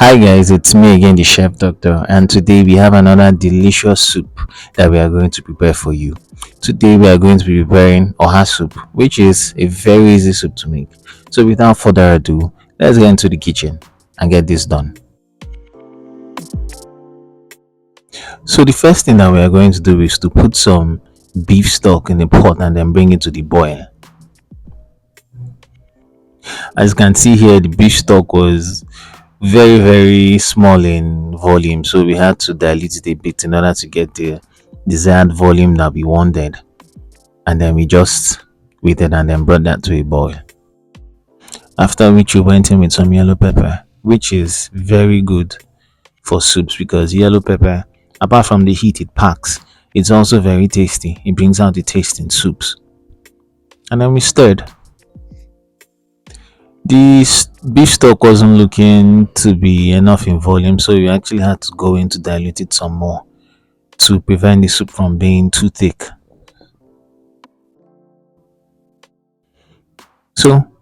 Hi guys, it's me again, the chef doctor, and today we have another delicious soup that we are going to prepare for you. Today we are going to be preparing OHA soup, which is a very easy soup to make. So without further ado, let's get into the kitchen and get this done. So the first thing that we are going to do is to put some beef stock in the pot and then bring it to the boil. As you can see here, the beef stock was very small in volume, so we had to dilute it a bit in order to get the desired volume that we wanted, and then we just waited and then brought that to a boil, after which we went in with some yellow pepper, which is very good for soups because yellow pepper, apart from the heat it packs, it's also very tasty. It brings out the taste in soups. And then we stirred. The beef stock wasn't looking to be enough in volume, so you actually had to go in to dilute it some more to prevent the soup from being too thick. So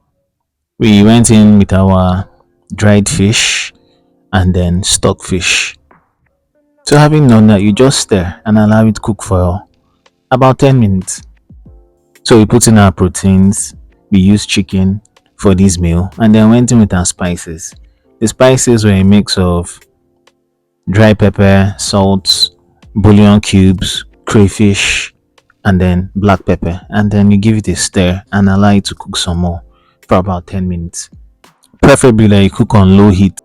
we went in with our dried fish and then stockfish. So having done that, you just stir and allow it cook for about 10 minutes. So we put in our proteins. We used chicken for this meal and then went in with our spices. The spices were a mix of dry pepper, salt, bouillon cubes, crayfish, and then black pepper, and then you give it a stir and allow it to cook some more for about 10 minutes, preferably that you cook on low heat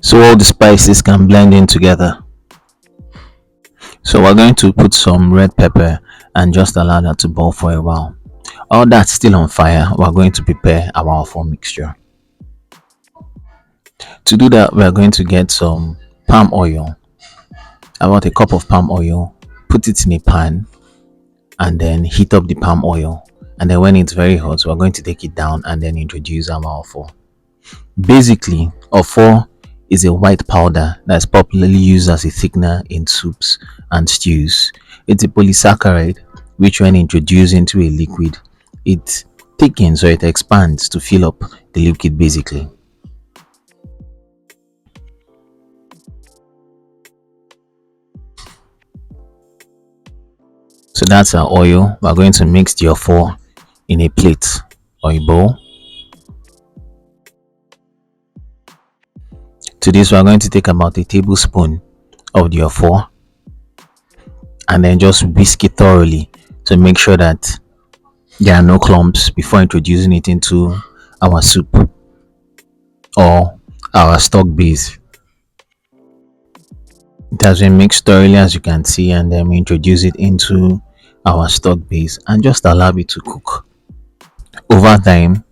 so all the spices can blend in together. So we're going to put some red pepper and just allow that to boil for a while. All that's still on fire, we're going to prepare our Ofor mixture. To do that, we're going to get some palm oil, about a cup of palm oil, put it in a pan and then heat up the palm oil, and then when it's very hot, we're going to take it down and then introduce our Ofor. Basically, Ofor is a white powder that's popularly used as a thickener in soups and stews. It's a polysaccharide which, when introduced into a liquid, it thickens or it expands to fill up the liquid basically. So that's our oil. We're going to mix the Ofor in a plate or a bowl. To this, we're going to take about a tablespoon of the Ofor and then just whisk it thoroughly to make sure that there are no clumps before introducing it into our soup or our stock base. It has been mixed thoroughly, as you can see, and then we introduce it into our stock base and just allow it to cook. Over time,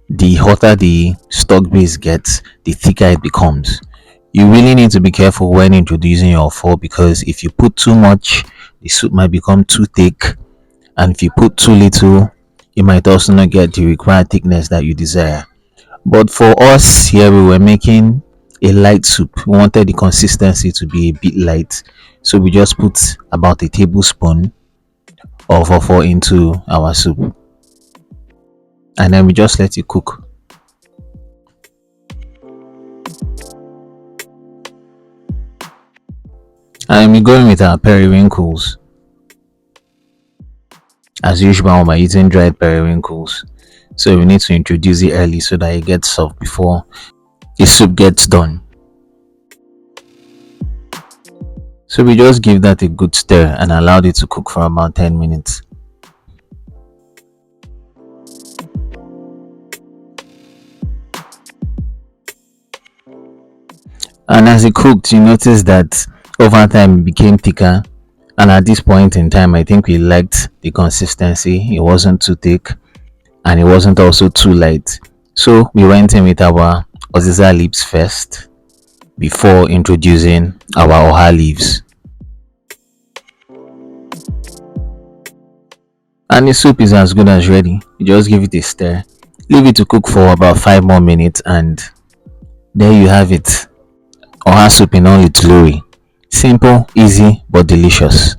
the hotter the stock base gets, the thicker it becomes. You really need to be careful when introducing your Ofor, because if you put too much, the soup might become too thick, and if you put too little, you might also not get the required thickness that you desire. But for us here, we were making a light soup. We wanted the consistency to be a bit light, so we just put about a tablespoon of Ofor into our soup and then we just let it cook. And we're going with our periwinkles. As usual, we're using dried periwinkles, so we need to introduce it early so that it gets soft before the soup gets done. So we just give that a good stir and allowed it to cook for about 10 minutes. And as it cooked, you notice that over time it became thicker, and at this point in time I think we liked the consistency. It wasn't too thick and it wasn't also too light, so we went in with our Uziza leaves first before introducing our OHA leaves. And the soup is as good as ready. You just give it a stir, leave it to cook for about 5 more minutes, and there you have it. OHA soup in all its glory. Simple, easy, but delicious.